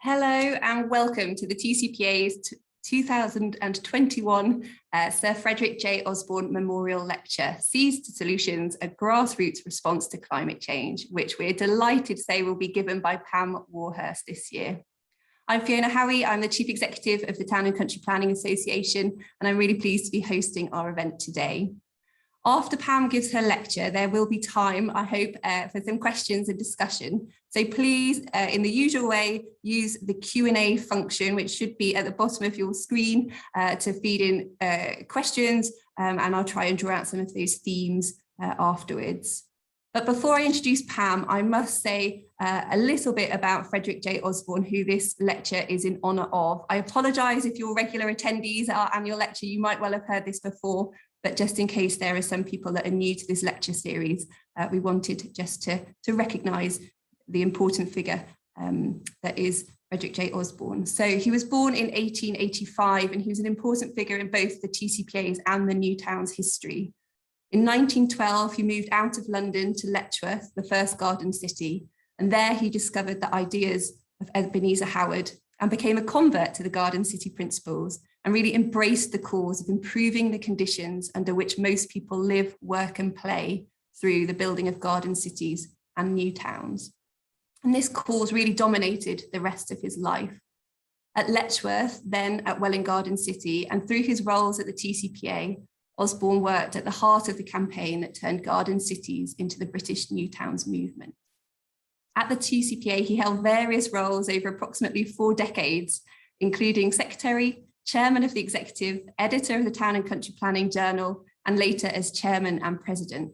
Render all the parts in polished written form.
Hello and welcome to the TCPA's 2021 Sir Frederic J. Osborn Memorial Lecture, Seeds to Solutions, a Grassroots Response to Climate Change, which we're delighted to say will be given by Pam Warhurst this year. I'm Fiona Howie, I'm the Chief Executive of the Town and Country Planning Association, and I'm really pleased to be hosting our event today. After Pam gives her lecture, there will be time, I hope, for some questions and discussion. So please, in the usual way, use the Q&A function, which should be at the bottom of your screen to feed in questions, and I'll try and draw out some of those themes afterwards. But before I introduce Pam, I must say a little bit about Frederic J. Osborn, who this lecture is in honour of. I apologise if you're regular attendees at our annual lecture, you might well have heard this before, but just in case there are some people that are new to this lecture series, we wanted just to recognise the important figure that is Frederic J. Osborn. So he was born in 1885 and he was an important figure in both the TCPA's and the New Town's history. In 1912, he moved out of London to Letchworth, the first garden city, and there he discovered the ideas of Ebenezer Howard and became a convert to the garden city principles and really embraced the cause of improving the conditions under which most people live, work and play through the building of garden cities and new towns. And this cause really dominated the rest of his life. At Letchworth, then at Welwyn Garden City, and through his roles at the TCPA, Osborn worked at the heart of the campaign that turned garden cities into the British New Towns movement. At the TCPA, he held various roles over approximately 4 decades, including secretary, chairman of the executive, editor of the Town and Country Planning Journal, and later as chairman and president.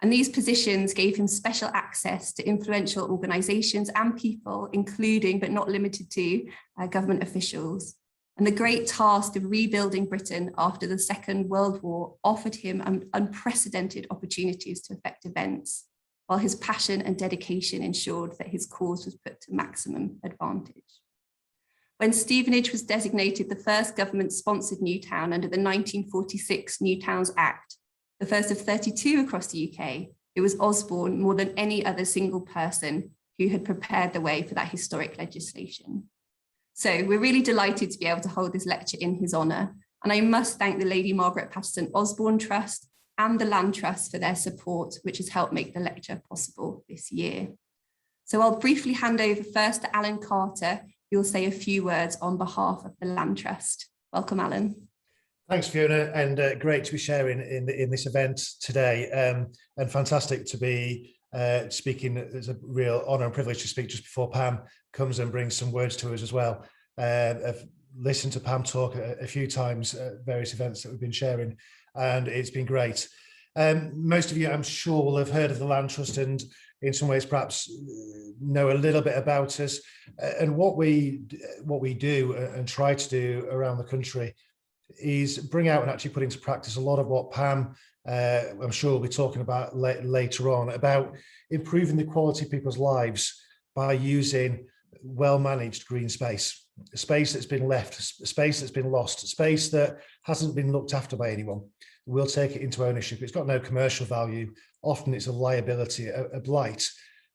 And these positions gave him special access to influential organisations and people, including but not limited to government officials. And the great task of rebuilding Britain after the Second World War offered him unprecedented opportunities to affect events, while his passion and dedication ensured that his cause was put to maximum advantage. When Stevenage was designated the first government-sponsored new town under the 1946 New Towns Act, the first of 32 across the UK, it was Osborn, more than any other single person, who had prepared the way for that historic legislation. So we're really delighted to be able to hold this lecture in his honour, and I must thank the Lady Margaret Patterson Osborn Trust and the Land Trust for their support, which has helped make the lecture possible this year. So I'll briefly hand over first to Alan Carter, who will say a few words on behalf of the Land Trust. Welcome, Alan. Thanks, Fiona, and great to be sharing in this event today, and fantastic to be speaking. It's a real honour and privilege to speak just before Pam comes and brings some words to us as well. I've listened to Pam talk a few times at various events that we've been sharing, and it's been great. Most of you, I'm sure, will have heard of the Land Trust and in some ways perhaps know a little bit about us and what we do and try to do around the country is bring out and actually put into practice a lot of what Pam, I'm sure, will be talking about later on, about improving the quality of people's lives by using well-managed green space, a space that's been left, a space that's been lost, a space that hasn't been looked after by anyone. We'll take it into ownership. It's got no commercial value. Often it's a liability, a blight,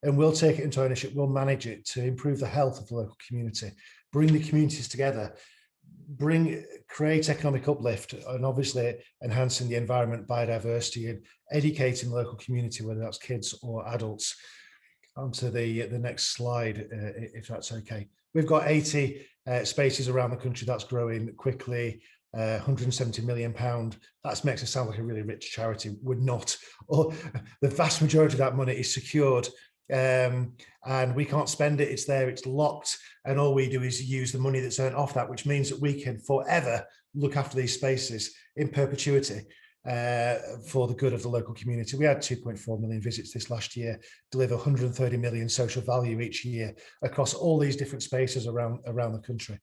and we'll take it into ownership. We'll manage it to improve the health of the local community, bring the communities together, create economic uplift, and obviously enhancing the environment, biodiversity, and educating the local community, whether that's kids or adults. On to the next slide, if that's okay. We've got 80 spaces around the country. That's growing quickly. 170 million pound. That makes it sound like a really rich charity. We're not. The vast majority of that money is secured, and we can't spend it. It's there, it's locked, and all we do is use the money that's earned off that, which means that we can forever look after these spaces in perpetuity for the good of the local community. We had 2.4 million visits this last year, deliver 130 million social value each year across all these different spaces around the country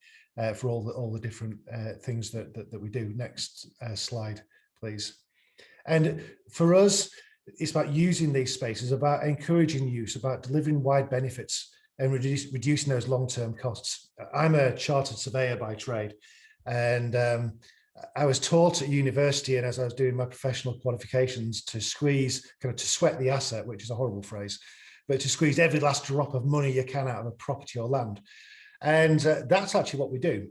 for all the different things that we do. Next slide, please. And for us, it's about using these spaces, about encouraging use, about delivering wide benefits and reducing those long-term costs. I'm a chartered surveyor by trade, and I was taught at university, and as I was doing my professional qualifications, to sweat the asset, which is a horrible phrase, but to squeeze every last drop of money you can out of a property or land. And that's actually what we do.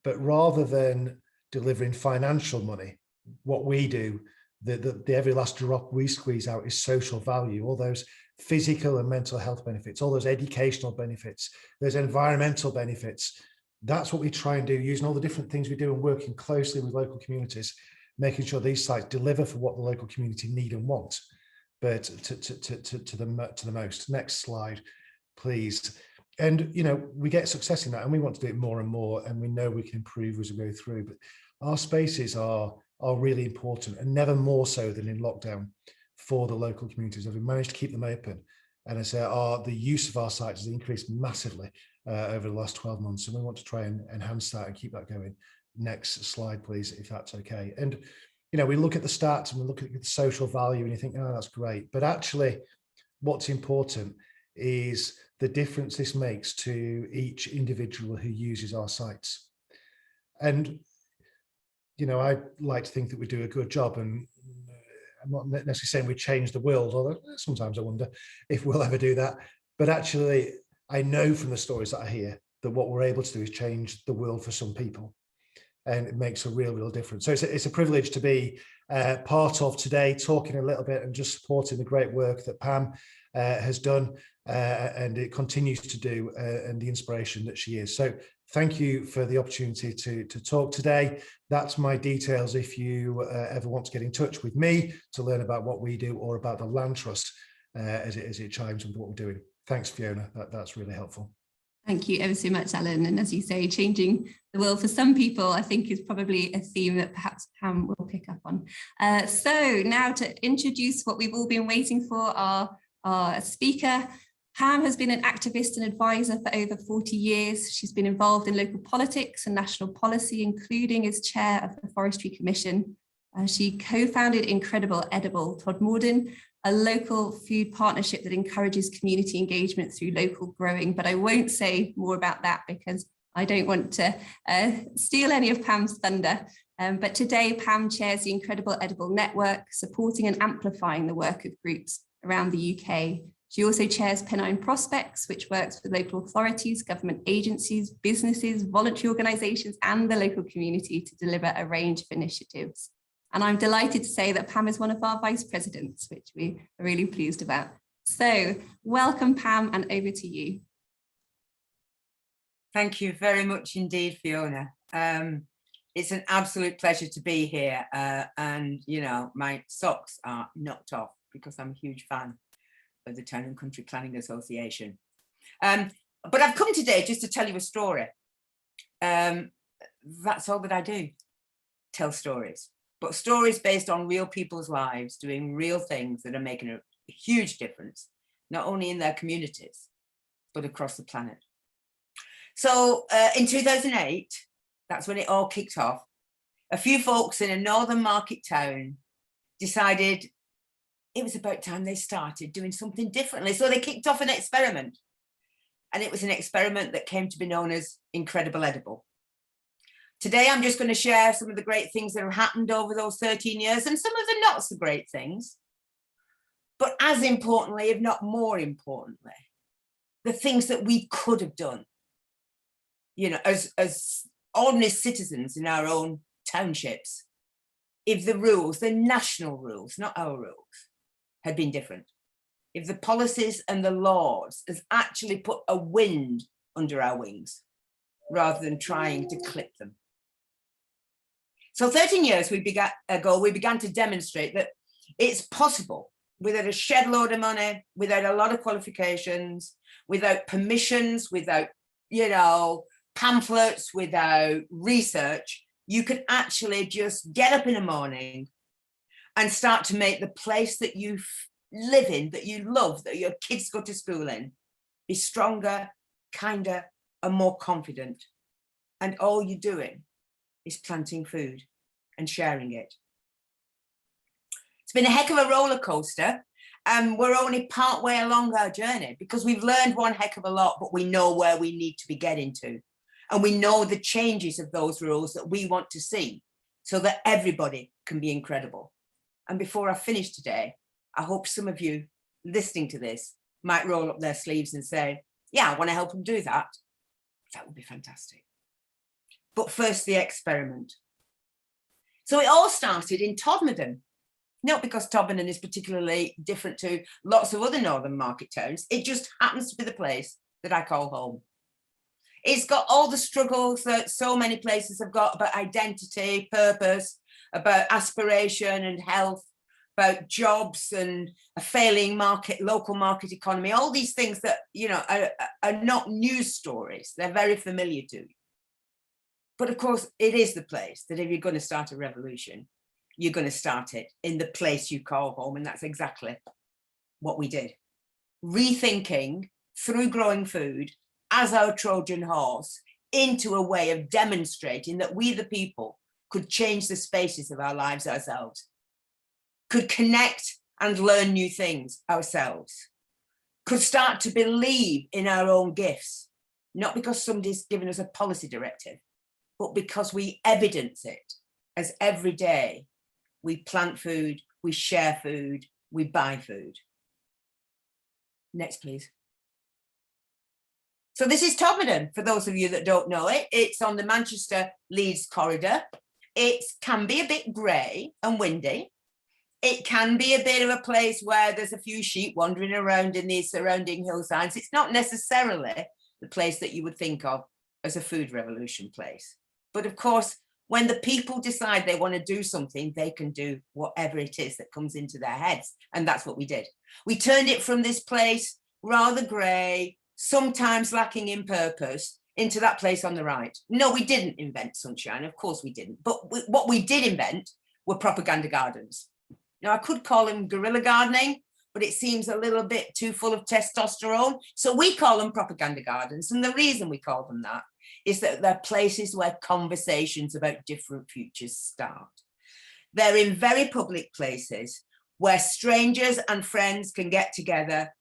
But rather than delivering financial money, what we do, the every last drop we squeeze out is social value, all those physical and mental health benefits, all those educational benefits, those environmental benefits. That's what we try and do, using all the different things we do and working closely with local communities, making sure these sites deliver for what the local community need and want, but to the most. Next slide, please. And, you know, we get success in that and we want to do it more and more, and we know we can improve as we go through, but our spaces are really important, and never more so than in lockdown for the local communities. We've managed to keep them open. And I say the use of our sites has increased massively over the last 12 months. And we want to try and enhance that and keep that going. Next slide, please, if that's okay. And, you know, we look at the stats and we look at the social value and you think, oh, that's great. But actually, what's important is the difference this makes to each individual who uses our sites. And, you know, I like to think that we do a good job, and I'm not necessarily saying we change the world, although sometimes I wonder if we'll ever do that. But actually, I know from the stories that I hear that what we're able to do is change the world for some people. And it makes a real difference. So it's a privilege to be part of today, talking a little bit and just supporting the great work that Pam has done and it continues to do, and the inspiration that she is. So thank you for the opportunity to talk today. That's my details if you ever want to get in touch with me to learn about what we do or about the Land Trust as it chimes with what we're doing. Thanks, Fiona. That's really helpful. Thank you ever so much, Alan. And as you say, changing the world for some people, I think, is probably a theme that perhaps Pam will pick up on. So now to introduce what we've all been waiting for, our speaker. Pam has been an activist and advisor for over 40 years. She's been involved in local politics and national policy, including as chair of the Forestry Commission. She co-founded Incredible Edible Todmorden, a local food partnership that encourages community engagement through local growing. But I won't say more about that because I don't want to steal any of Pam's thunder. But today, Pam chairs the Incredible Edible Network, supporting and amplifying the work of groups around the UK. She also chairs Pennine Prospects, which works with local authorities, government agencies, businesses, voluntary organisations, and the local community to deliver a range of initiatives. And I'm delighted to say that Pam is one of our vice presidents, which we are really pleased about. So welcome, Pam, and over to you. Thank you very much indeed, Fiona. It's an absolute pleasure to be here. And, you know, my socks are knocked off because I'm a huge fan of the Town and Country Planning Association. But I've come today just to tell you a story. That's all that I do, tell stories. But stories based on real people's lives, doing real things that are making a huge difference, not only in their communities, but across the planet. So in 2008, that's when it all kicked off. A few folks in a northern market town decided it was about time they started doing something differently. So they kicked off an experiment. And it was an experiment that came to be known as Incredible Edible. Today, I'm just going to share some of the great things that have happened over those 13 years and some of the not so great things. But as importantly, if not more importantly, the things that we could have done, you know, as ordinary citizens in our own townships, if the rules, the national rules, not our rules, had been different. If the policies and the laws has actually put a wind under our wings rather than trying to clip them. So 13 years ago, we began to demonstrate that it's possible without a shed load of money, without a lot of qualifications, without permissions, without, you know, pamphlets, without research, you could actually just get up in the morning and start to make the place that you live in, that you love, that your kids go to school in, be stronger, kinder, and more confident. And all you're doing is planting food and sharing it. It's been a heck of a roller coaster, and we're only part way along our journey because we've learned one heck of a lot, but we know where we need to be getting to. And we know the changes of those rules that we want to see so that everybody can be incredible. And before I finish today, I hope some of you listening to this might roll up their sleeves and say, yeah, I want to help them do that. That would be fantastic. But first, the experiment. So it all started in Todmorden. Not because Todmorden is particularly different to lots of other northern market towns. It just happens to be the place that I call home. It's got all the struggles that so many places have got about identity, purpose, about aspiration and health, about jobs and a failing market, local market economy, all these things that, you know, are not news stories. They're very familiar to you. But of course, it is the place that if you're going to start a revolution, you're going to start it in the place you call home. And that's exactly what we did. Rethinking through growing food as our Trojan horse into a way of demonstrating that we, the people, could change the spaces of our lives ourselves, could connect and learn new things ourselves, could start to believe in our own gifts, not because somebody's given us a policy directive, but because we evidence it as every day we plant food, we share food, we buy food. Next, please. So this is Todmorden, for those of you that don't know it. It's on the Manchester-Leeds corridor. It can be a bit grey and windy. It can be a bit of a place where there's a few sheep wandering around in the surrounding hillsides. It's not necessarily the place that you would think of as a food revolution place. But of course, when the people decide they want to do something, they can do whatever it is that comes into their heads. And that's what we did. We turned it from this place, rather grey, sometimes lacking in purpose, into that place on the right. No, we didn't invent sunshine. Of course we didn't. But what we did invent were propaganda gardens. Now, I could call them guerrilla gardening, but it seems a little bit too full of testosterone. So we call them propaganda gardens. And the reason we call them that is that they're places where conversations about different futures start. They're in very public places where strangers and friends can get together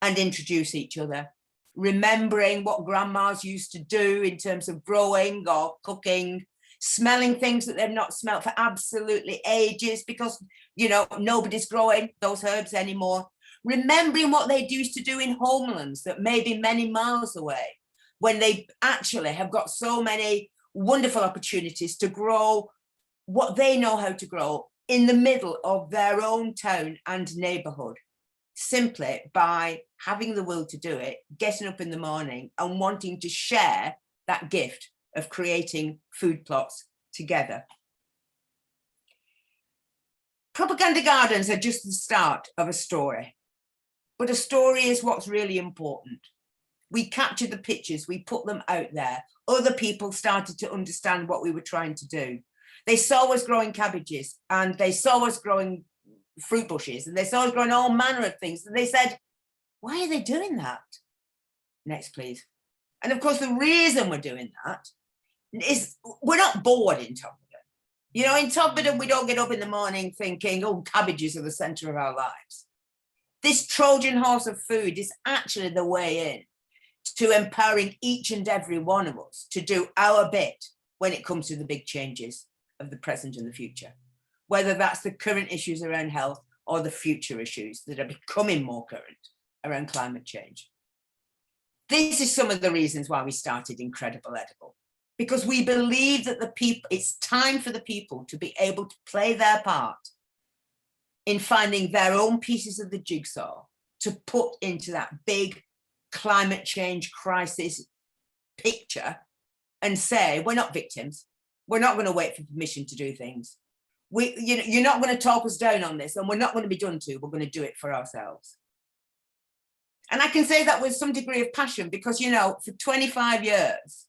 and introduce each other, remembering what grandmas used to do in terms of growing or cooking, smelling things that they've not smelt for absolutely ages because, you know, nobody's growing those herbs anymore. Remembering what they used to do in homelands that may be many miles away, when they actually have got so many wonderful opportunities to grow what they know how to grow in the middle of their own town and neighbourhood, simply by having the will to do it, getting up in the morning and wanting to share that gift of creating food plots together. Propaganda gardens are just the start of a story, but a story is what's really important. We captured the pictures, we put them out there. Other people started to understand what we were trying to do. They saw us growing cabbages and they saw us growing fruit bushes and they saw us growing all manner of things. And they said, why are they doing that? Next, please. And of course, the reason we're doing that is we're not bored in Todmorden. You know, in Todmorden, we don't get up in the morning thinking, oh, cabbages are the centre of our lives. This Trojan horse of food is actually the way in to empowering each and every one of us to do our bit when it comes to the big changes of the present and the future, whether that's the current issues around health or the future issues that are becoming more current around climate change. This is some of the reasons why we started Incredible Edible, because we believe that the people, it's time for the people to be able to play their part in finding their own pieces of the jigsaw to put into that big climate change crisis picture and say, we're not victims. We're not going to wait for permission to do things. You're not going to talk us down on this, and we're not going to be done to. We're going to do it for ourselves. And I can say that with some degree of passion because, you know, for 25 years,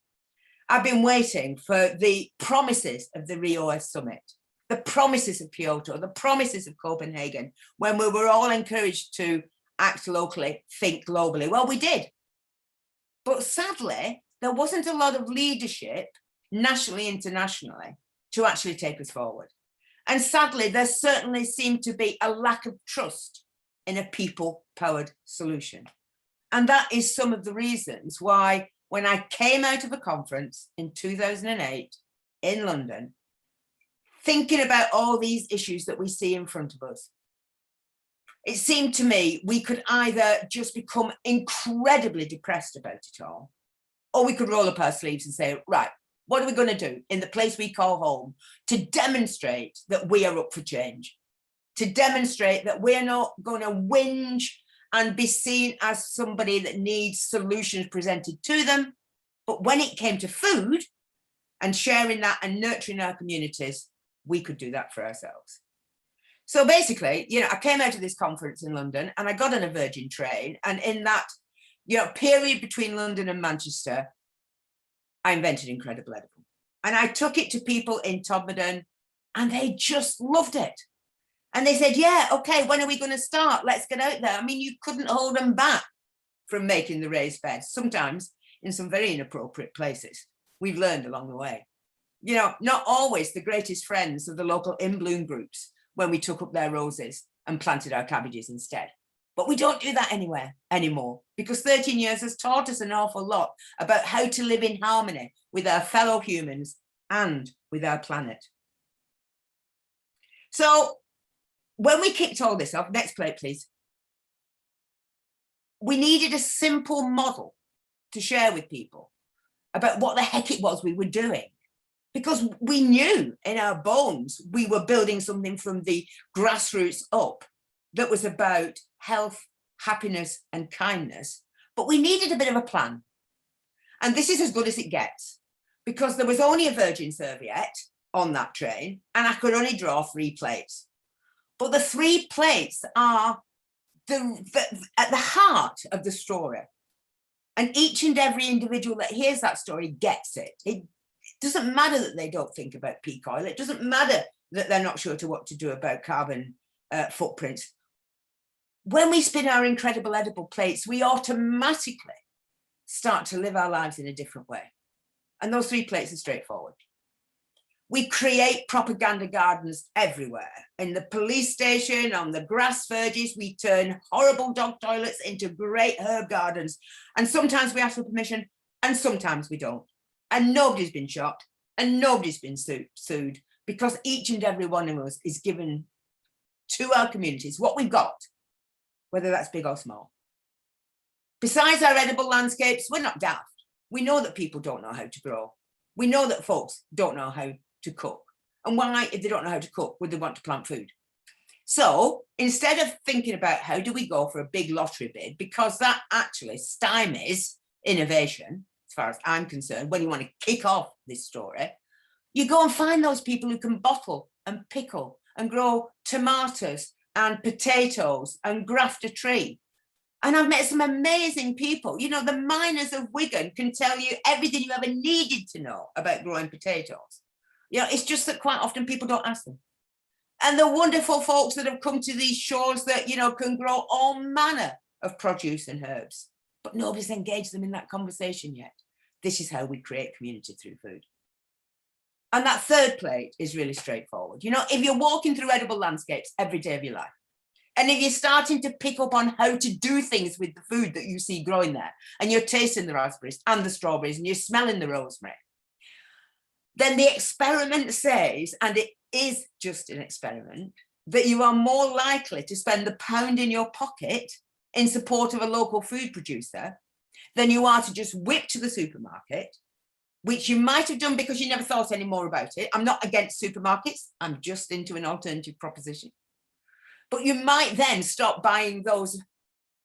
I've been waiting for the promises of the Rio Summit, the promises of Kyoto, the promises of Copenhagen, when we were all encouraged to act locally, think globally. Well, we did. But sadly, there wasn't a lot of leadership nationally, internationally, to actually take us forward. And sadly, there certainly seemed to be a lack of trust in a people-powered solution. And that is some of the reasons why, when I came out of a conference in 2008 in London, thinking about all these issues that we see in front of us, it seemed to me we could either just become incredibly depressed about it all, Or we could roll up our sleeves and say, right, what are we going to do in the place we call home to demonstrate that we are up for change, to demonstrate that we're not going to whinge and be seen as somebody that needs solutions presented to them. But when it came to food and sharing that and nurturing our communities, we could do that for ourselves. So basically, you know, I came out of this conference in London and I got on a Virgin train. And in that, you know, period between London and Manchester, I invented Incredible Edible. And I took it to people in Todmorden and they just loved it. And they said, yeah, okay, when are we going to start? Let's get out there. I mean, you couldn't hold them back from making the raised beds, sometimes in some very inappropriate places. We've learned along the way. You know, not always the greatest friends of the local in bloom groups when we took up their roses and planted our cabbages instead. But we don't do that anymore, because 13 years has taught us an awful lot about how to live in harmony with our fellow humans and with our planet. So when we kicked all this off, next plate, please. We needed a simple model to share with people about what the heck it was we were doing, because we knew in our bones we were building something from the grassroots up that was about health, happiness, and kindness. But we needed a bit of a plan. And this is as good as it gets, because there was only a Virgin serviette on that train, and I could only draw 3 plates. But the 3 plates are at the heart of the story. And each and every individual that hears that story gets it. It doesn't matter that they don't think about peak oil. It doesn't matter that they're not sure what to do about carbon footprints. When we spin our Incredible Edible plates, we automatically start to live our lives in a different way. And those 3 plates are straightforward. We create propaganda gardens everywhere. In the police station, on the grass verges, we turn horrible dog toilets into great herb gardens. And sometimes we ask for permission, and sometimes we don't. And nobody's been shot, and nobody's been sued, because each and every one of us is given to our communities what we've got, whether that's big or small. Besides our edible landscapes, we're not daft. We know that people don't know how to grow. We know that folks don't know how to cook. And why, if they don't know how to cook, would they want to plant food? So instead of thinking about how do we go for a big lottery bid, because that actually stymies innovation, as far as I'm concerned, when you want to kick off this story, you go and find those people who can bottle and pickle and grow tomatoes and potatoes and graft a tree. And I've met some amazing people. You know, the miners of Wigan can tell you everything you ever needed to know about growing potatoes. You know, it's just that quite often people don't ask them. And the wonderful folks that have come to these shores that, you know, can grow all manner of produce and herbs, but nobody's engaged them in that conversation yet. This is how we create community through food. And that 3rd plate is really straightforward. You know, if you're walking through edible landscapes every day of your life, and if you're starting to pick up on how to do things with the food that you see growing there, and you're tasting the raspberries and the strawberries, and you're smelling the rosemary, then the experiment says, and it is just an experiment, that you are more likely to spend the pound in your pocket in support of a local food producer than you are to just whip to the supermarket, which you might have done because you never thought any more about it. I'm not against supermarkets. I'm just into an alternative proposition. But you might then stop buying those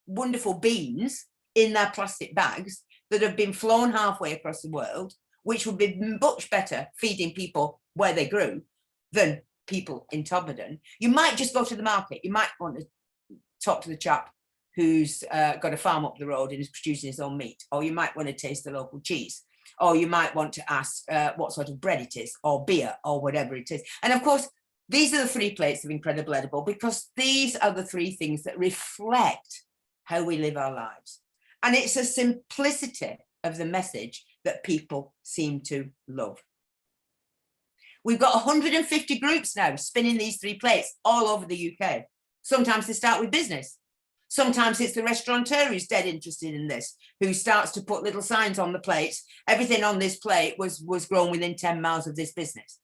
wonderful beans in their plastic bags that have been flown halfway across the world, which would be much better feeding people where they grew than people in Todmorden. You might just go to the market. You might want to talk to the chap who's got a farm up the road and is producing his own meat, or you might want to taste the local cheese, or you might want to ask what sort of bread it is, or beer, or whatever it is. And of course, these are the 3 plates of Incredible Edible, because these are the 3 things that reflect how we live our lives. And it's a simplicity of the message that people seem to love. We've got 150 groups now spinning these 3 plates all over the UK. Sometimes they start with business. Sometimes it's the restaurateur who's dead interested in this, who starts to put little signs on the plates. Everything on this plate was grown within 10 miles of this business.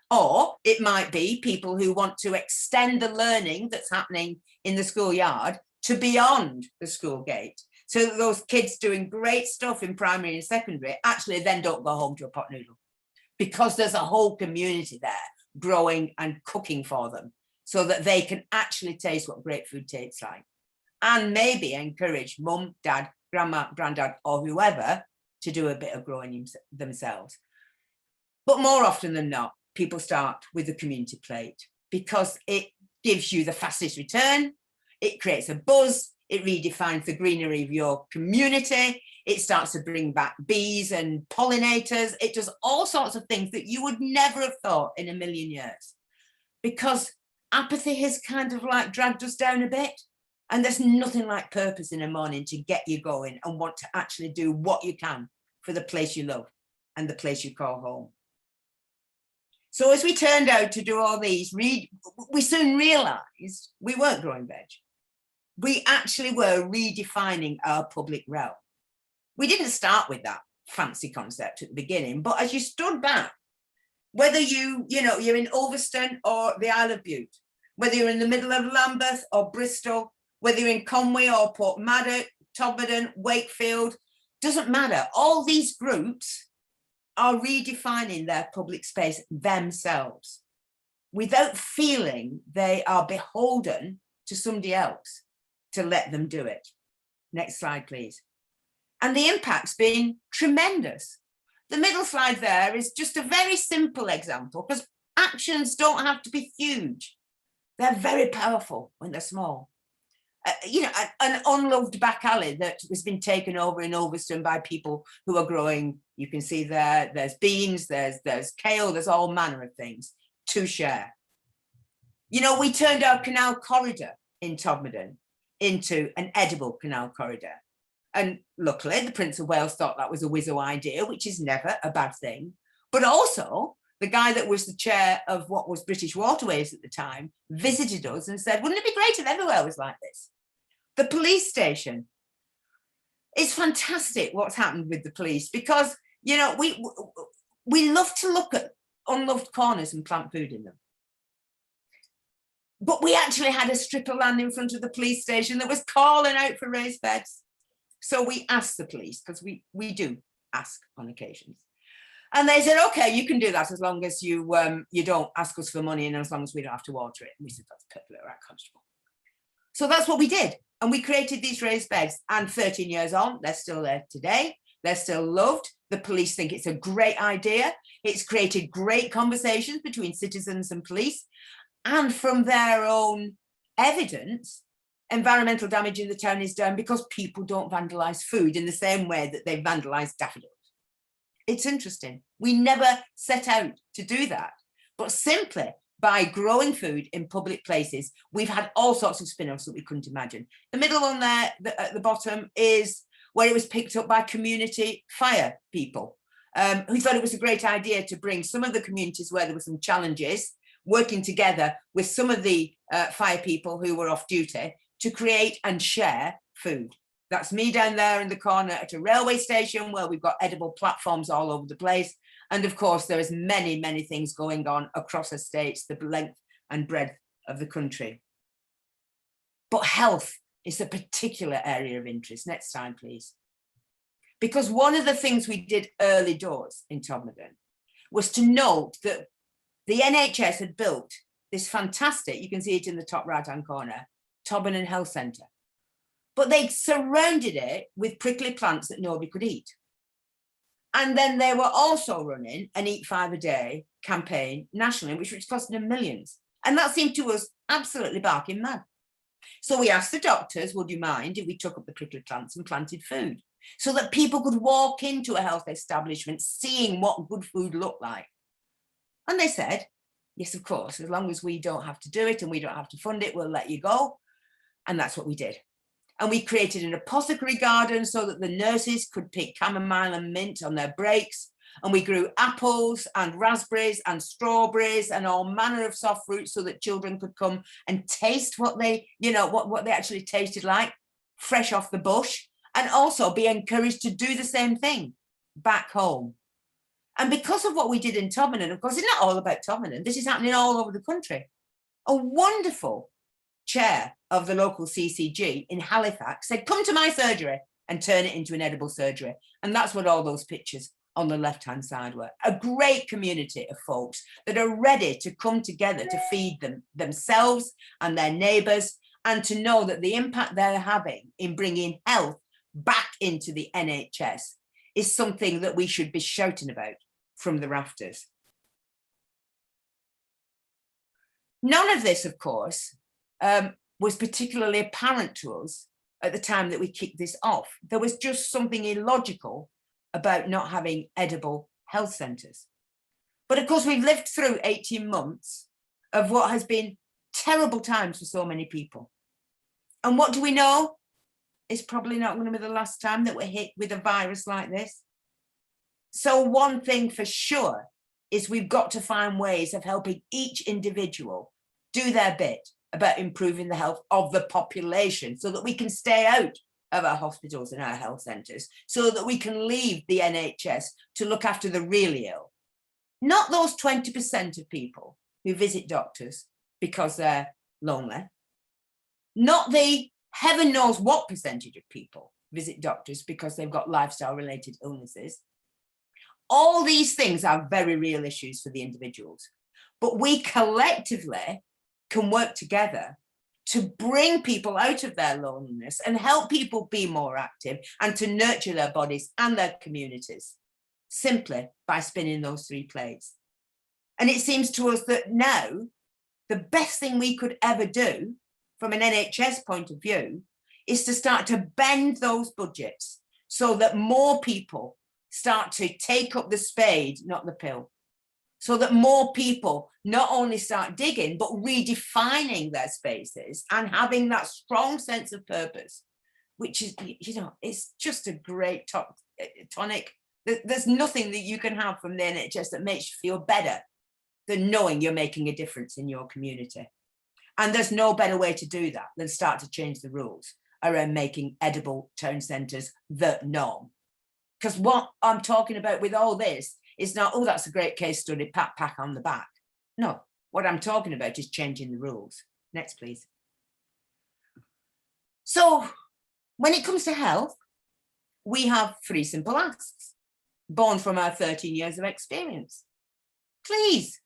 Or it might be people who want to extend the learning that's happening in the schoolyard to beyond the school gate. So that those kids doing great stuff in primary and secondary actually then don't go home to a pot noodle, because there's a whole community there growing and cooking for them so that they can actually taste what great food tastes like, and maybe encourage mum, dad, grandma, granddad, or whoever to do a bit of growing themselves. But more often than not, people start with the community plate because it gives you the fastest return, it creates a buzz, it redefines the greenery of your community, it starts to bring back bees and pollinators, it does all sorts of things that you would never have thought in a million years. Because apathy has kind of like dragged us down a bit. And there's nothing like purpose in the morning to get you going and want to actually do what you can for the place you love and the place you call home. So as we turned out to do all these, we soon realised we weren't growing veg. We actually were redefining our public realm. We didn't start with that fancy concept at the beginning, but as you stood back, whether you're in Ulverston or the Isle of Bute, whether you're in the middle of Lambeth or Bristol, whether you're in Conway or Portmaddock, Todmorden, Wakefield, doesn't matter. All these groups are redefining their public space themselves without feeling they are beholden to somebody else to let them do it. Next slide, please. And the impact's been tremendous. The middle slide there is just a very simple example, because actions don't have to be huge. They're very powerful when they're small. An unloved back alley that has been taken over in Ulverston by people who are growing, you can see there's beans, there's kale, there's all manner of things to share. We turned our canal corridor in Todmorden into an edible canal corridor. And luckily, the Prince of Wales thought that was a whizzo idea, which is never a bad thing. But also, the guy that was the chair of what was British Waterways at the time visited us and said, wouldn't it be great if everywhere was like this? The police station. It's fantastic what's happened with the police, because, we love to look at unloved corners and plant food in them. But we actually had a strip of land in front of the police station that was calling out for raised beds. So we asked the police, because we do ask on occasions. And they said, okay, you can do that as long as you don't ask us for money and as long as we don't have to water it. And we said, that's perfectly all right, Constable. So that's what we did. And we created these raised beds. And 13 years on, they're still there today. They're still loved. The police think it's a great idea. It's created great conversations between citizens and police. And from their own evidence, environmental damage in the town is down because people don't vandalise food in the same way that they vandalise daffodils. It's interesting. We never set out to do that, but simply by growing food in public places, we've had all sorts of spin-offs that we couldn't imagine. The middle one there at the bottom is where it was picked up by community fire people who thought it was a great idea to bring some of the communities where there were some challenges, working together with some of the fire people who were off duty to create and share food. That's me down there in the corner at a railway station where we've got edible platforms all over the place. And of course, there is many, many things going on across estates, the length and breadth of the country. But health is a particular area of interest. Next time, please. Because one of the things we did early doors in Todmorden was to note that the NHS had built this fantastic, you can see it in the top right-hand corner, Todmorden Health Centre. But they surrounded it with prickly plants that nobody could eat. And then they were also running an Eat 5 a Day campaign nationally, which was costing them millions. And that seemed to us absolutely barking mad. So we asked the doctors, would you mind if we took up the prickly plants and planted food so that people could walk into a health establishment seeing what good food looked like? And they said, yes, of course, as long as we don't have to do it and we don't have to fund it, we'll let you go. And that's what we did. And we created an apothecary garden so that the nurses could pick chamomile and mint on their breaks. And we grew apples and raspberries and strawberries and all manner of soft fruits so that children could come and taste what they, what they actually tasted like, fresh off the bush, and also be encouraged to do the same thing back home. And because of what we did in Todmorden, of course, it's not all about Todmorden. This is happening all over the country. A wonderful chair of the local CCG in Halifax said, come to my surgery and turn it into an edible surgery. And that's what all those pictures on the left-hand side were. A great community of folks that are ready to come together to feed themselves and their neighbours, and to know that the impact they're having in bringing health back into the NHS is something that we should be shouting about from the rafters. None of this, of course, was particularly apparent to us at the time that we kicked this off. There was just something illogical about not having edible health centres. But of course, we've lived through 18 months of what has been terrible times for so many people. And what do we know? It's probably not going to be the last time that we're hit with a virus like this. So one thing for sure is we've got to find ways of helping each individual do their bit about improving the health of the population, so that we can stay out of our hospitals and our health centres, so that we can leave the NHS to look after the really ill. Not those 20% of people who visit doctors because they're lonely. Not the heaven knows what percentage of people visit doctors because they've got lifestyle related illnesses. All these things are very real issues for the individuals, but we collectively can work together to bring people out of their loneliness and help people be more active and to nurture their bodies and their communities, simply by spinning those three plates. And it seems to us that now the best thing we could ever do from an NHS point of view is to start to bend those budgets so that more people start to take up the spade, not the pill. So that more people not only start digging, but redefining their spaces and having that strong sense of purpose, which is, you know, it's just a great tonic. There's nothing that you can have from the NHS that makes you feel better than knowing you're making a difference in your community. And there's no better way to do that than start to change the rules around making edible town centres the norm. Because what I'm talking about with all this is not, oh, that's a great case study, pat on the back. No, what I'm talking about is changing the rules. Next, please. So when it comes to health, we have three simple asks, born from our 13 years of experience. Please,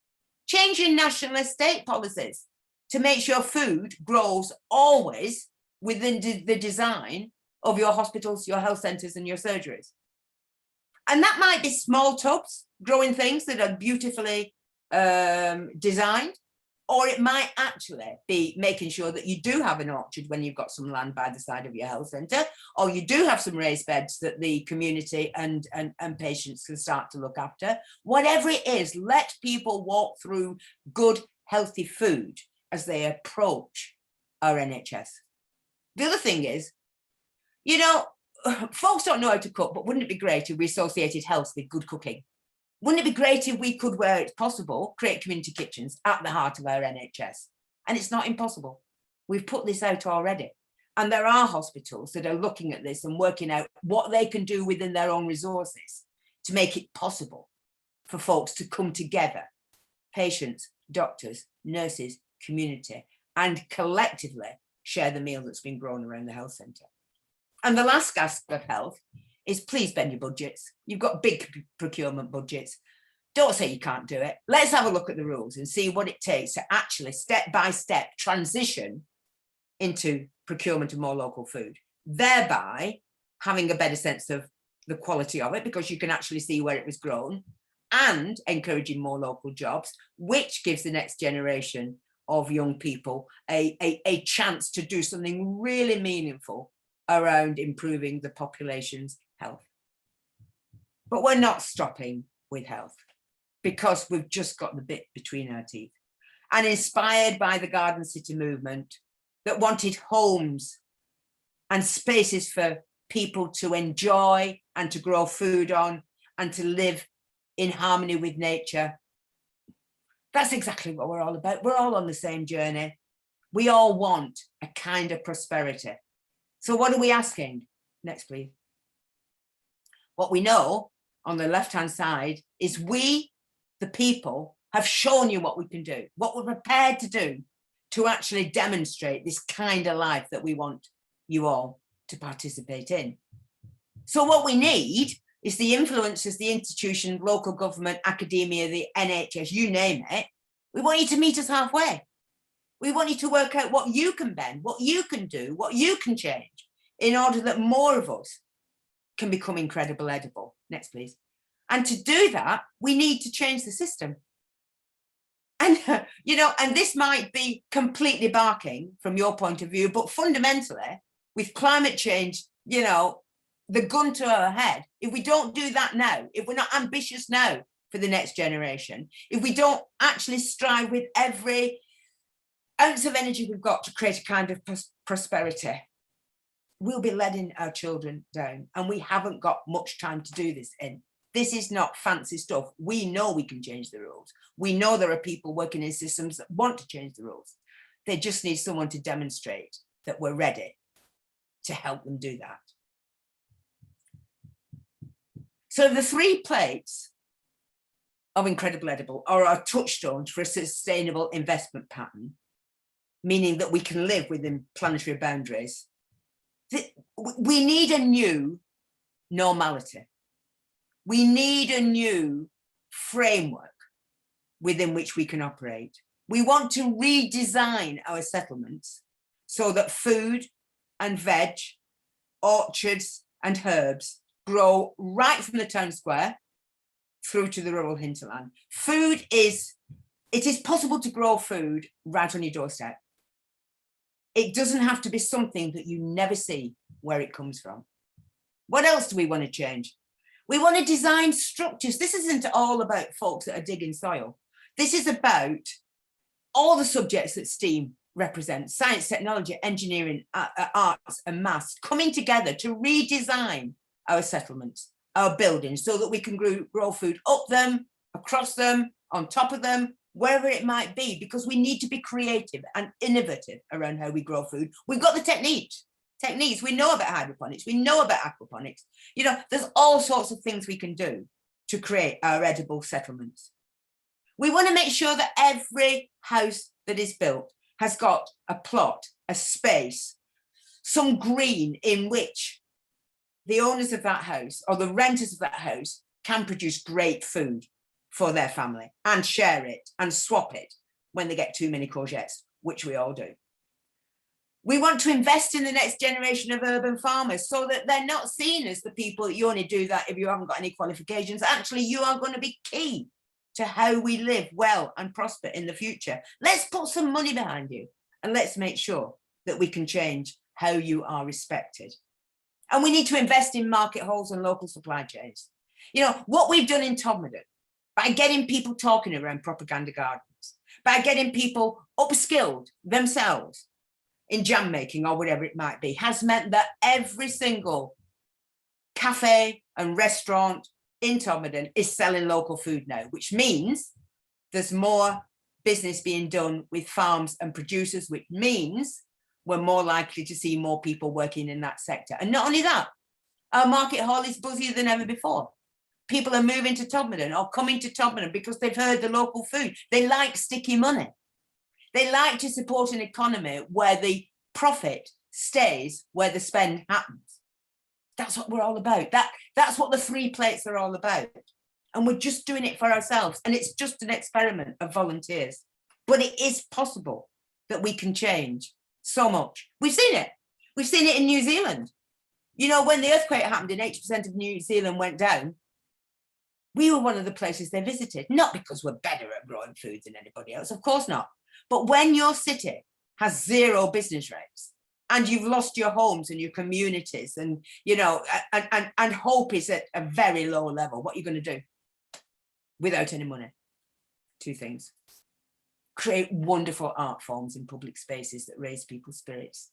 change your national estate policies to make sure food grows always within the design of your hospitals, your health centres and your surgeries. And that might be small tubs, growing things that are beautifully designed, or it might actually be making sure that you do have an orchard when you've got some land by the side of your health centre, or you do have some raised beds that the community and patients can start to look after. Whatever it is, let people walk through good, healthy food as they approach our NHS. The other thing is, you know, folks don't know how to cook, but wouldn't it be great if we associated health with good cooking? Wouldn't it be great if we could, where it's possible, create community kitchens at the heart of our NHS? And it's not impossible. We've put this out already. And there are hospitals that are looking at this and working out what they can do within their own resources to make it possible for folks to come together, patients, doctors, nurses, community, and collectively share the meal that's been grown around the health centre. And the last aspect of health is please bend your budgets. You've got big procurement budgets. Don't say you can't do it. Let's have a look at the rules and see what it takes to actually step by step transition into procurement of more local food, thereby having a better sense of the quality of it because you can actually see where it was grown, and encouraging more local jobs, which gives the next generation of young people a chance to do something really meaningful around improving the population's health. But we're not stopping with health because we've just got the bit between our teeth. And inspired by the Garden City movement that wanted homes and spaces for people to enjoy and to grow food on and to live in harmony with nature. That's exactly what we're all about. We're all on the same journey. We all want a kind of prosperity. So what are we asking? Next, please. What we know on the left-hand side is we, the people, have shown you what we can do, what we're prepared to do to actually demonstrate this kind of life that we want you all to participate in. So what we need is the influencers, the institutions, local government, academia, the NHS, you name it. We want you to meet us halfway. We want you to work out what you can bend, what you can do, what you can change in order that more of us can become incredible edible. Next, please. And to do that, we need to change the system. And, you know, and this might be completely barking from your point of view, but fundamentally, with climate change, you know, the gun to our head, if we don't do that now, if we're not ambitious now for the next generation, if we don't actually strive with every ounce of energy we've got to create a kind of prosperity, we'll be letting our children down. And we haven't got much time to do this in. This is not fancy stuff. We know we can change the rules. We know there are people working in systems that want to change the rules. They just need someone to demonstrate that we're ready to help them do that. So the 3 plates of Incredible Edible are our touchstones for a sustainable investment pattern, meaning that we can live within planetary boundaries. We need a new normality. We need a new framework within which we can operate. We want to redesign our settlements so that food and veg, orchards and herbs grow right from the town square through to the rural hinterland. It is possible to grow food right on your doorstep. It doesn't have to be something that you never see where it comes from. What else do we want to change? We want to design structures. This isn't all about folks that are digging soil. This is about all the subjects that STEAM represents: science, technology, engineering, arts and maths, coming together to redesign our settlements, our buildings, so that we can grow food up them, across them, on top of them, wherever it might be, because we need to be creative and innovative around how we grow food. We've got the techniques. We know about hydroponics, we know about aquaponics. You know, there's all sorts of things we can do to create our edible settlements. We want to make sure that every house that is built has got a plot, a space, some green in which the owners of that house or the renters of that house can produce great food for their family and share it and swap it when they get too many courgettes, which we all do. We want to invest in the next generation of urban farmers so that they're not seen as the people that you only do that if you haven't got any qualifications. Actually, you are going to be key to how we live well and prosper in the future. Let's put some money behind you and let's make sure that we can change how you are respected. And we need to invest in market halls and local supply chains. You know, what we've done in Todmorden, by getting people talking around propaganda gardens, by getting people upskilled themselves in jam making or whatever it might be, has meant that every single cafe and restaurant in Todmorden is selling local food now, which means there's more business being done with farms and producers, which means we're more likely to see more people working in that sector. And not only that, our market hall is buzzier than ever before. People are moving to Todmorden or coming to Todmorden because they've heard the local food. They like sticky money. They like to support an economy where the profit stays where the spend happens. That's what we're all about. That's what the 3 plates are all about. And we're just doing it for ourselves. And it's just an experiment of volunteers. But it is possible that we can change so much. We've seen it. We've seen it in New Zealand. You know, when the earthquake happened and 80% of New Zealand went down, we were one of the places they visited, not because we're better at growing food than anybody else, of course not. But when your city has 0 business rates and you've lost your homes and your communities and, you know, and hope is at a very low level, what are you going to do without any money? 2 things. Create wonderful art forms in public spaces that raise people's spirits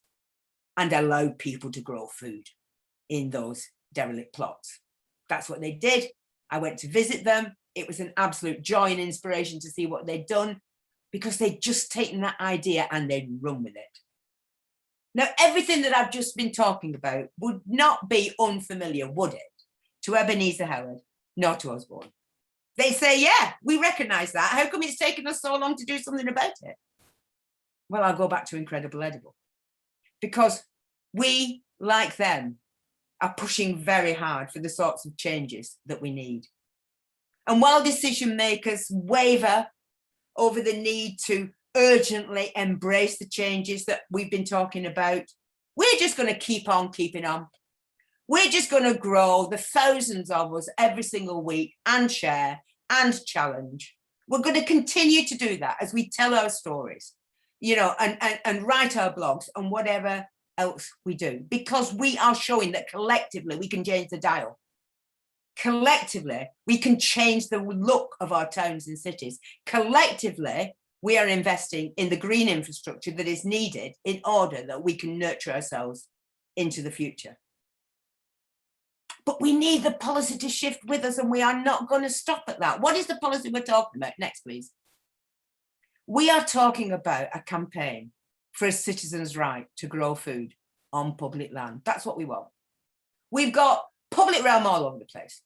and allow people to grow food in those derelict plots. That's what they did. I went to visit them. It was an absolute joy and inspiration to see what they'd done, because they'd just taken that idea and they'd run with it. Now, everything that I've just been talking about would not be unfamiliar, would it, to Ebenezer Howard, nor to Osborn? They say, yeah, we recognise that. How come it's taken us so long to do something about it? Well, I'll go back to Incredible Edible. Because we, like them, are pushing very hard for the sorts of changes that we need. And while decision makers waver over the need to urgently embrace the changes that we've been talking about, we're just going to keep on keeping on. We're just going to grow, the thousands of us every single week, and share and challenge. We're going to continue to do that as we tell our stories, you know, and write our blogs and whatever else we do, because we are showing that collectively we can change the dial. Collectively, we can change the look of our towns and cities. Collectively, we are investing in the green infrastructure that is needed in order that we can nurture ourselves into the future. But we need the policy to shift with us, and we are not going to stop at that. What is the policy we're talking about? Next, please. We are talking about a campaign for a citizen's right to grow food on public land. That's what we want. We've got public realm all over the place.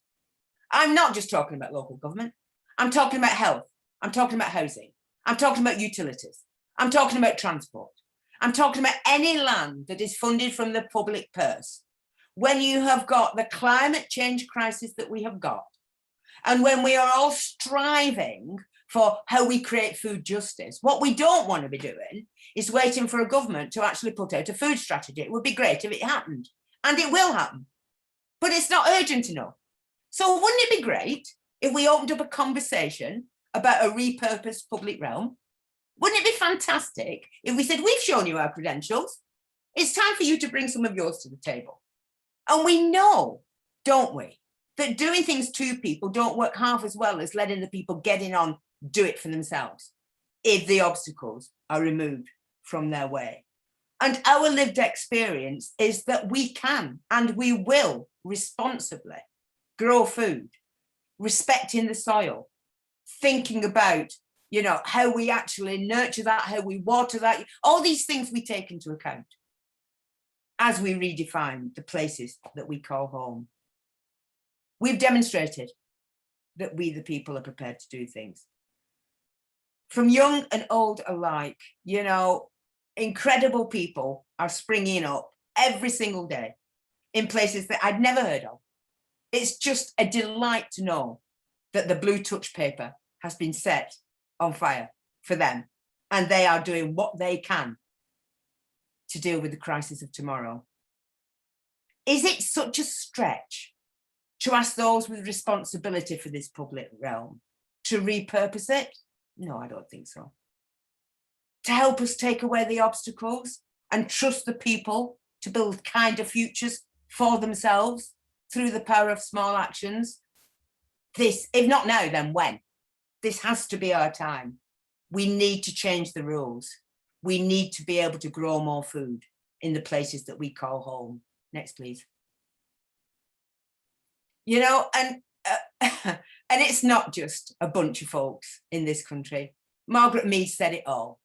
I'm not just talking about local government. I'm talking about health. I'm talking about housing. I'm talking about utilities. I'm talking about transport. I'm talking about any land that is funded from the public purse. When you have got the climate change crisis that we have got, and when we are all striving for how we create food justice, what we don't want to be doing is waiting for a government to actually put out a food strategy. It would be great if it happened, and it will happen, but it's not urgent enough. So wouldn't it be great if we opened up a conversation about a repurposed public realm? Wouldn't it be fantastic if we said, we've shown you our credentials, it's time for you to bring some of yours to the table? And we know, don't we, that doing things to people don't work half as well as letting the people getting on do it for themselves if the obstacles are removed from their way. And our lived experience is that we can and we will responsibly grow food, respecting the soil, thinking about, you know, how we actually nurture that, how we water that, all these things we take into account as we redefine the places that we call home. We've demonstrated that we, the people, are prepared to do things. From young and old alike, you know, incredible people are springing up every single day in places that I'd never heard of. It's just a delight to know that the blue touch paper has been set on fire for them, and they are doing what they can to deal with the crisis of tomorrow. Is it such a stretch to ask those with responsibility for this public realm to repurpose it? No, I don't think so. To help us take away the obstacles and trust the people to build kinder futures for themselves through the power of small actions. This, if not now, then when? This has to be our time. We need to change the rules. We need to be able to grow more food in the places that we call home. Next, please. You know, and it's not just a bunch of folks in this country. Margaret Mead said it all.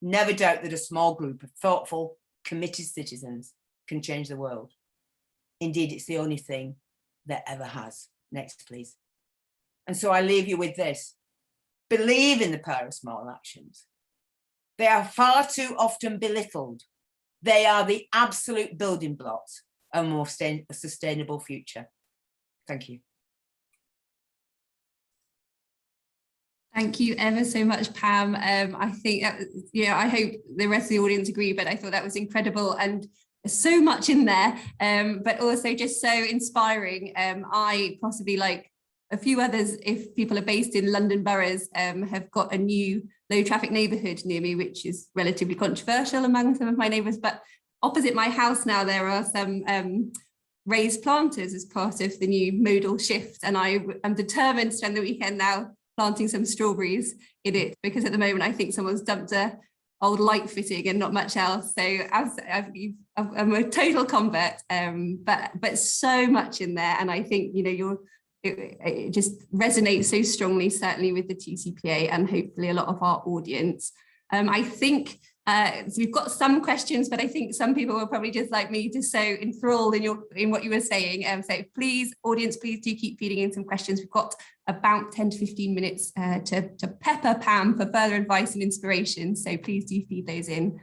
Never doubt that a small group of thoughtful, committed citizens can change the world. Indeed, it's the only thing that ever has. Next, please. And so I leave you with this. Believe in the power of small actions. They are far too often belittled. They are the absolute building blocks of a more sustainable future. Thank you. Thank you ever so much, Pam. I think that, you know, I hope the rest of the audience agree, but I thought that was incredible and so much in there, but also just so inspiring. I possibly, like a few others, if people are based in London boroughs, have got a new low traffic neighbourhood near me, which is relatively controversial among some of my neighbours. But opposite my house now, there are some raised planters as part of the new modal shift. And I am determined to spend the weekend now planting some strawberries in it, because at the moment I think someone's dumped a old light fitting and not much else. So I'm a total convert, but so much in there. And I think, you know, it just resonates so strongly, certainly with the TCPA and hopefully a lot of our audience. I think so we've got some questions, but I think some people were probably just like me, just so enthralled in what you were saying. So please, audience, please do keep feeding in some questions. We've got about 10 to 15 minutes to pepper Pam for further advice and inspiration. So please do feed those in.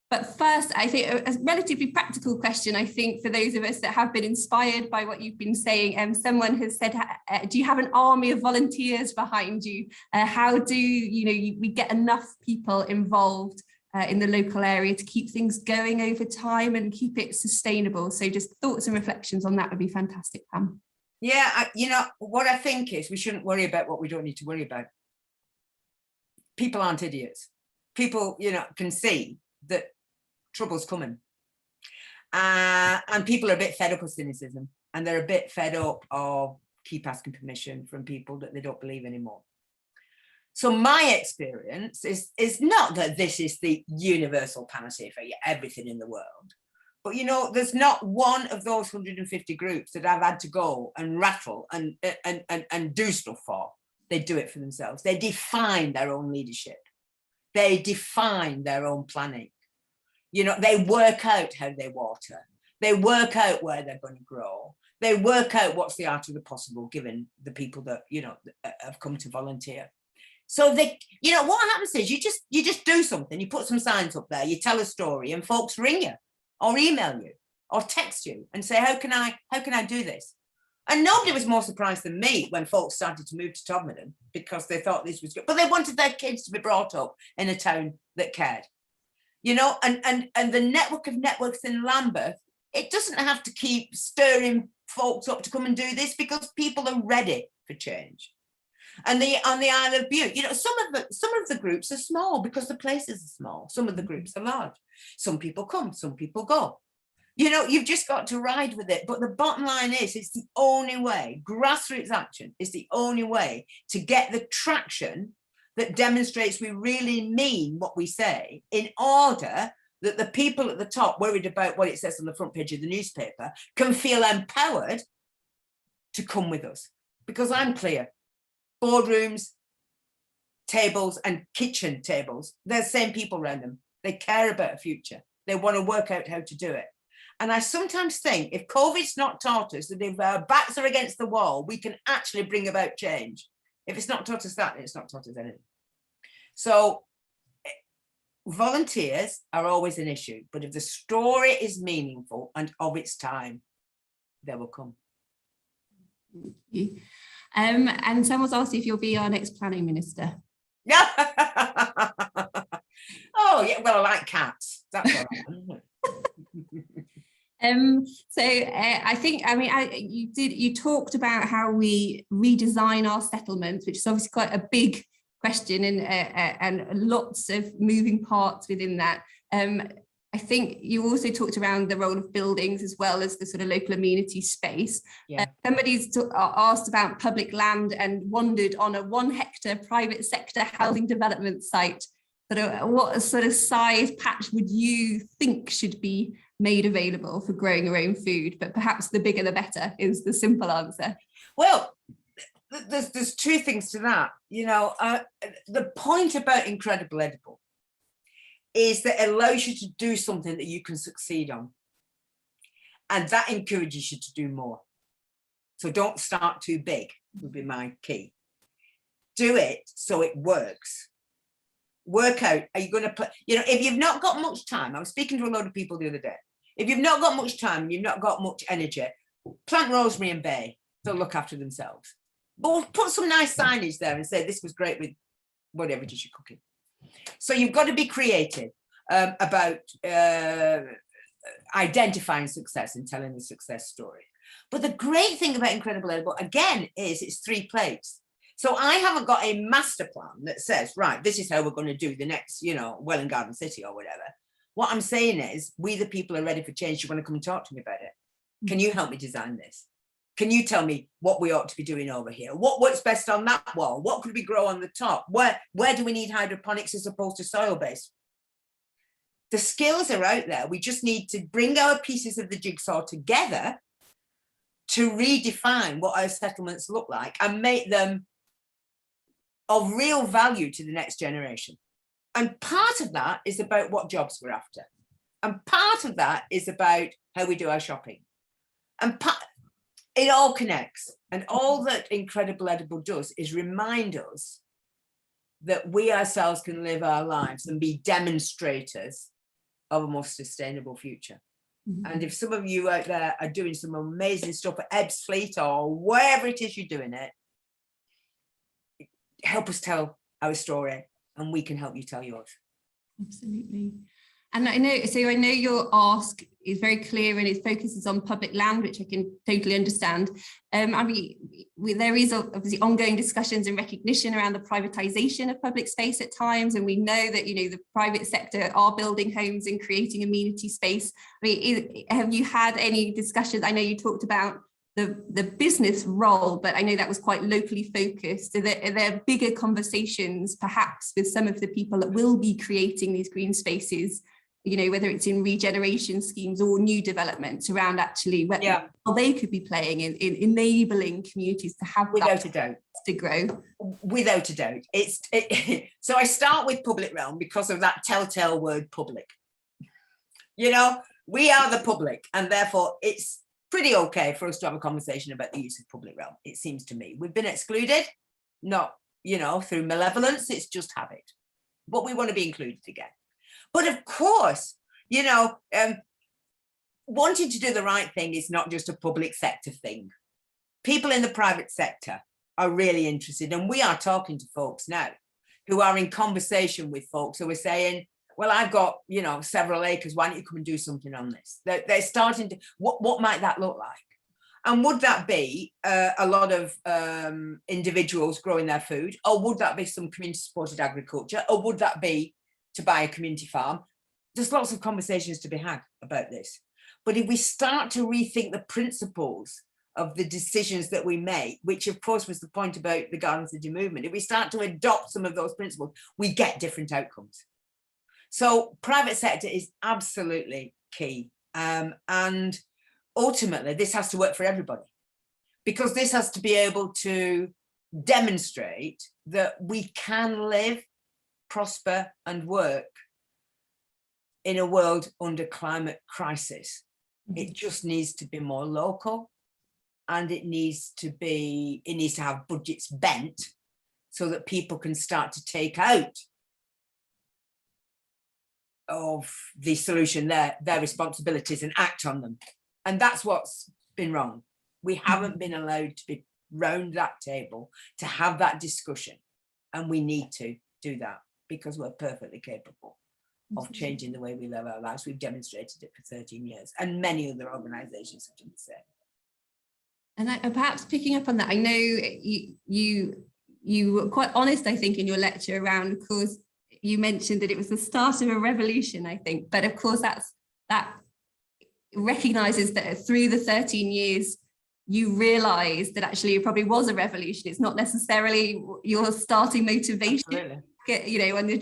But first, I think a relatively practical question, I think, for those of us that have been inspired by what you've been saying. Someone has said, do you have an army of volunteers behind you? How do we get enough people involved in the local area to keep things going over time and keep it sustainable? So just thoughts and reflections on that would be fantastic, Pam. Yeah, what I think is we shouldn't worry about what we don't need to worry about. People aren't idiots. People, can see that trouble's coming. And people are a bit fed up of cynicism, and they're a bit fed up of keep asking permission from people that they don't believe anymore. So my experience is not that this is the universal panacea for everything in the world. But, there's not one of those 150 groups that I've had to go and rattle and do stuff for. They do it for themselves. They define their own leadership. They define their own planning. They work out how they water. They work out where they're going to grow. They work out what's the art of the possible, given the people that, have come to volunteer. So what happens is you just do something. You put some signs up there. You tell a story, and folks ring you, or email you, or text you, and say, how can I do this? And nobody was more surprised than me when folks started to move to Todmorden, because they thought this was good, but they wanted their kids to be brought up in a town that cared. And the network of networks in Lambeth, it doesn't have to keep stirring folks up to come and do this, because people are ready for change. And on the Isle of Bute, some of the groups are small because the places are small. Some of the groups are large. Some people come, some people go. You've just got to ride with it. But the bottom line is, it's the only way, grassroots action is the only way to get the traction that demonstrates we really mean what we say, in order that the people at the top, worried about what it says on the front page of the newspaper, can feel empowered to come with us. Because I'm clear, boardrooms, tables and kitchen tables, they're the same people around them. They care about a future. They want to work out how to do it. And I sometimes think, if COVID's not taught us that if our backs are against the wall, we can actually bring about change. If it's not taught us that, it's not taught us anything. So volunteers are always an issue, but if the story is meaningful and of its time, they will come. Thank you. And someone's asked if you'll be our next planning minister. Oh yeah, well, I like cats. That's all right. You talked about how we redesign our settlements, which is obviously quite a big question, and lots of moving parts within that. I think you also talked around the role of buildings as well as the sort of local amenity space. Yeah. Somebody's asked about public land and wondered, on a 1 hectare private sector housing development site, what sort of size patch would you think should be made available for growing your own food? But perhaps the bigger the better is the simple answer. Well, there's two things to that. The point about Incredible Edible is that it allows you to do something that you can succeed on. And that encourages you to do more. So don't start too big, would be my key. Do it so it works. Work out, are you going to put, if you've not got much time, I was speaking to a load of people the other day. If you've not got much time and you've not got much energy, plant rosemary and bay. They'll look after themselves. But put some nice signage there and say, this was great with whatever it is you're cooking. So you've got to be creative about identifying success and telling the success story. But the great thing about Incredible Edible, again, is it's 3 plates. So I haven't got a master plan that says, right, this is how we're going to do the next, Welwyn Garden City or whatever. What I'm saying is, we the people are ready for change. You want to come and talk to me about it? Can you help me design this? Can you tell me what we ought to be doing over here? What works best on that wall? What could we grow on the top? Where do we need hydroponics as opposed to soil-based? The skills are out there. We just need to bring our pieces of the jigsaw together to redefine what our settlements look like and make them of real value to the next generation. And part of that is about what jobs we're after. And part of that is about how we do our shopping. And it all connects. And all that Incredible Edible does is remind us that we ourselves can live our lives and be demonstrators of a more sustainable future. Mhm. And if some of you out there are doing some amazing stuff at Ebbsfleet or wherever it is you're doing it, help us tell our story and we can help you tell yours. Absolutely. And I know your ask is very clear and it focuses on public land, which I can totally understand. I mean, there is obviously ongoing discussions and recognition around the privatisation of public space at times, and we know that the private sector are building homes and creating amenity space. I mean, have you had any discussions? I know you talked about the business role, but I know that was quite locally focused. Are there bigger conversations perhaps with some of the people that will be creating these green spaces, whether it's in regeneration schemes or new developments around actually what they could be playing in enabling communities to have without a doubt to grow? Without a doubt. So I start with public realm because of that telltale word public. We are the public, and therefore it's pretty okay for us to have a conversation about the use of public realm, it seems to me. We've been excluded, not, through malevolence, it's just habit. But we want to be included again. But of course, wanting to do the right thing is not just a public sector thing. People in the private sector are really interested, and we are talking to folks now who are in conversation with folks who are saying, well, I've got, several acres. Why don't you come and do something on this? They're starting to, what might that look like? And would that be a lot of individuals growing their food? Or would that be some community supported agriculture? Or would that be to buy a community farm? There's lots of conversations to be had about this. But if we start to rethink the principles of the decisions that we make, which of course was the point about the Garden City movement, if we start to adopt some of those principles, we get different outcomes. So private sector is absolutely key. And ultimately, this has to work for everybody, because this has to be able to demonstrate that we can live, prosper and work in a world under climate crisis. It just needs to be more local, and it needs to have budgets bent so that people can start to take out of the solution their responsibilities and act on them. And that's what's been wrong. We haven't been allowed to be round that table to have that discussion, and we need to do that because we're perfectly capable of changing the way we live our lives. We've demonstrated it for 13 years, and many other organisations have done the same. And perhaps picking up on that, I know you were quite honest, I think, in your lecture around, of course, you mentioned that it was the start of a revolution, I think, but of course that recognises that through the 13 years, you realised that actually it probably was a revolution. It's not necessarily your starting motivation. Absolutely.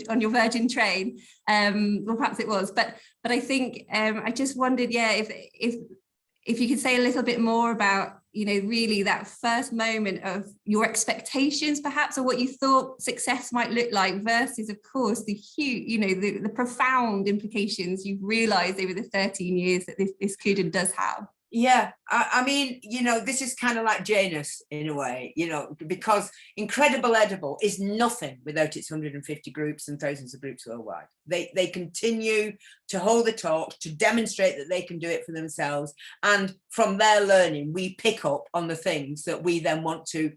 On your Virgin train, well, perhaps it was, but I think I just wondered, if you could say a little bit more about, really that first moment of your expectations, perhaps, or what you thought success might look like versus, of course, the huge, the profound implications you've realised over the 13 years that this could and does have. Yeah, I mean, this is kind of like Janus in a way, because Incredible Edible is nothing without its 150 groups and thousands of groups worldwide. They continue to hold the talks, to demonstrate that they can do it for themselves. And from their learning, we pick up on the things that we then want to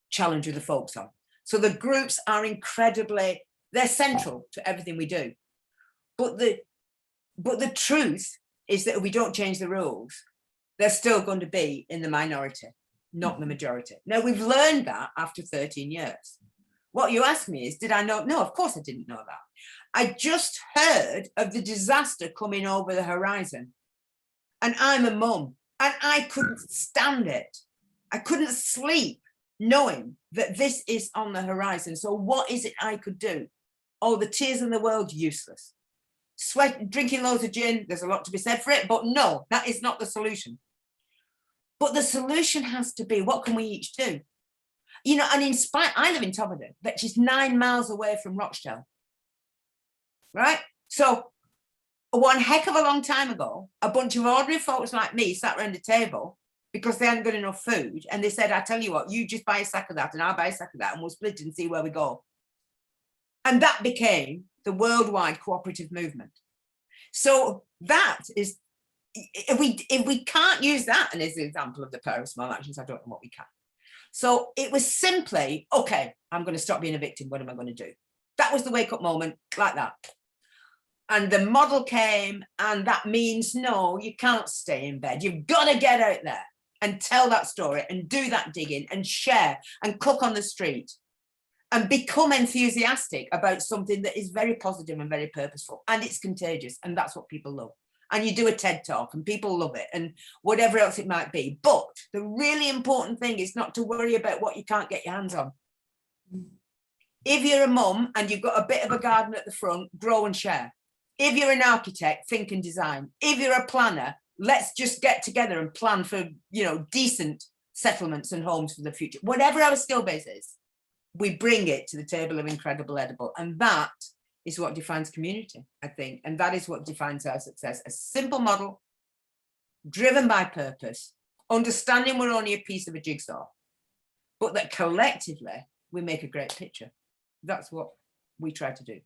challenge other folks on. So the groups are they're central to everything we do. But the truth is that if we don't change the rules, they're still going to be in the minority, not the majority. Now, we've learned that after 13 years. What you asked me is, did I know? No, of course I didn't know that. I just heard of the disaster coming over the horizon. And I'm a mum, and I couldn't stand it. I couldn't sleep knowing that this is on the horizon. So what is it I could do? All the tears in the world, useless. Drinking loads of gin, there's a lot to be said for it, but no, that is not the solution. But the solution has to be, what can we each do? And I live in Toberdon, which is 9 miles away from Rochdale, right? So one heck of a long time ago, a bunch of ordinary folks like me sat around a table because they hadn't got enough food, and they said, I tell you what, you just buy a sack of that and I'll buy a sack of that, and we'll split it and see where we go. And that became the worldwide cooperative movement. So that is, if we can't use that and as an example of the power of small actions, I don't know what we can. So it was simply, okay, I'm going to stop being a victim. What am I going to do? That was the wake up moment, like that. And the model came, and that means, no, you can't stay in bed. You've got to get out there and tell that story and do that digging and share and cook on the street and become enthusiastic about something that is very positive and very purposeful. And it's contagious. And that's what people love. And you do a TED talk and people love it and whatever else it might be. But the really important thing is not to worry about what you can't get your hands on. If you're a mum and you've got a bit of a garden at the front, grow and share. If you're an architect, think and design. If you're a planner, let's just get together and plan for, you know, decent settlements and homes for the future. Whatever our skill base is, we bring it to the table of Incredible Edible. And that is what defines community, I think. And that is what defines our success. A simple model, driven by purpose, understanding we're only a piece of a jigsaw, but that collectively we make a great picture. That's what we try to do.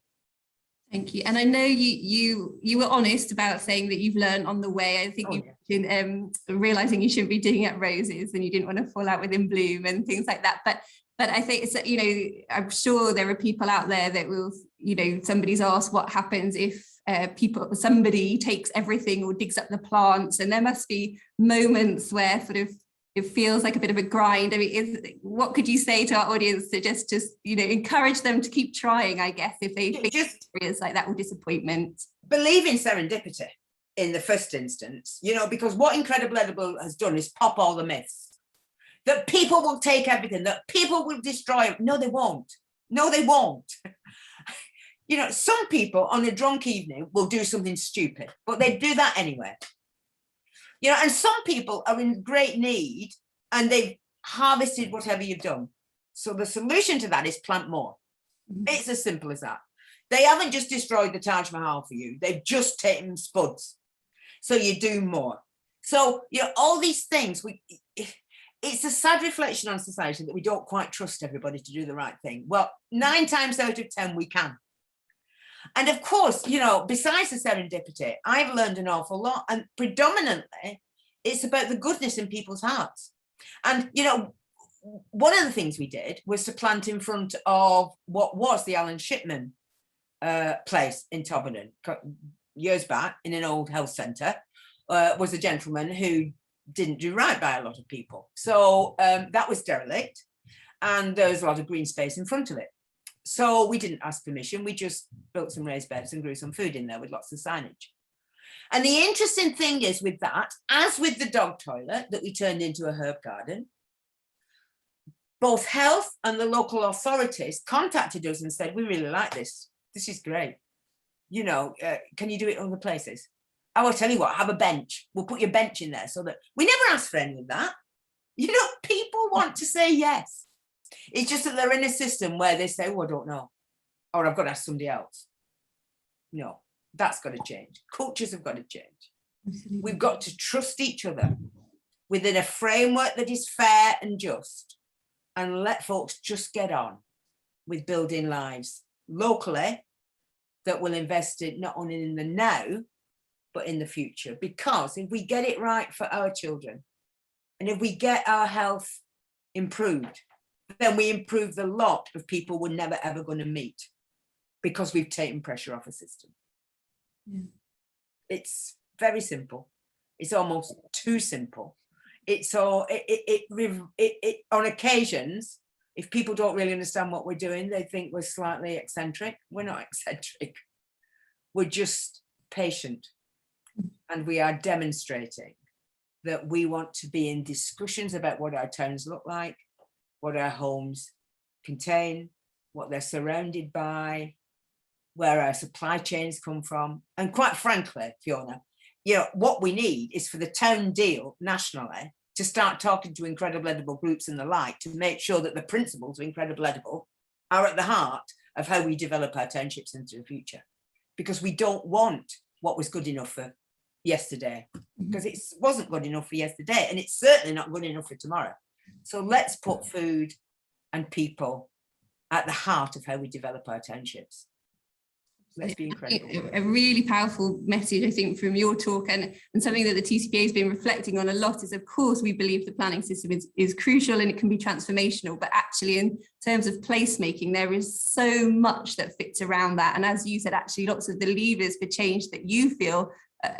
Thank you. And I know you were honest about saying that you've learned on the way. I think you've been realizing you shouldn't be digging at roses and you didn't want to fall out within bloom and things like that. But I think it's, you know, I'm sure there are people out there that will, you know, somebody's asked what happens if somebody takes everything or digs up the plants, and there must be moments where sort of it feels like a bit of a grind. I mean, what could you say to our audience to just you know, encourage them to keep trying, I guess, if they face areas like that or disappointment? Believe in serendipity in the first instance, you know, because what Incredible Edible has done is pop all the myths. That people will take everything, that people will destroy it. No, they won't. No, they won't. You know, some people on a drunk evening will do something stupid, but they do that anyway. You know, and some people are in great need and they've harvested whatever you've done. So the solution to that is plant more. It's as simple as that. They haven't just destroyed the Taj Mahal for you. They've just taken spuds. So you do more. So, you know, all these things, it's a sad reflection on society that we don't quite trust everybody to do the right thing. Well, 9 times out of 10, we can. And of course, you know, besides the serendipity, I've learned an awful lot, and predominantly it's about the goodness in people's hearts. And, you know, one of the things we did was to plant in front of what was the Alan Shipman place in Tobberton. Years back, in an old health centre, was a gentleman who didn't do right by a lot of people. So that was derelict, and there was a lot of green space in front of it. So we didn't ask permission. We just built some raised beds and grew some food in there with lots of signage. And the interesting thing is with that, as with the dog toilet that we turned into a herb garden, both health and the local authorities contacted us and said, we really like this. This is great. You know, can you do it other places? I will tell you what, have a bench. We'll put your bench in there so that we never asked for any of that. You know, people want to say yes. It's just that they're in a system where they say, oh, I don't know, or I've got to ask somebody else. No, that's got to change. Cultures have got to change. Absolutely. We've got to trust each other within a framework that is fair and just, and let folks just get on with building lives locally that will invest in not only in the now, but in the future. Because if we get it right for our children, and if we get our health improved, then we improve the lot of people we're never ever going to meet, because we've taken pressure off a system. Yeah. It's very simple. It's almost too simple. It's all it on occasions, if people don't really understand what we're doing, they think we're slightly eccentric. We're not eccentric. We're just patient, and we are demonstrating that we want to be in discussions about what our towns look like, what our homes contain, what they're surrounded by, where our supply chains come from. And quite frankly, Fiona, you know, what we need is for the town deal nationally to start talking to Incredible Edible groups and the like, to make sure that the principles of Incredible Edible are at the heart of how we develop our townships into the future. Because we don't want what was good enough for yesterday, because it wasn't good enough for yesterday, and it's certainly not good enough for tomorrow. So let's put food and people at the heart of how we develop our townships. Let's be incredible. A really powerful message, I think, from your talk, and something that the TCPA has been reflecting on a lot is, of course, we believe the planning system is crucial and it can be transformational, but actually in terms of placemaking, there is so much that fits around that. And as you said, actually lots of the levers for change that you feel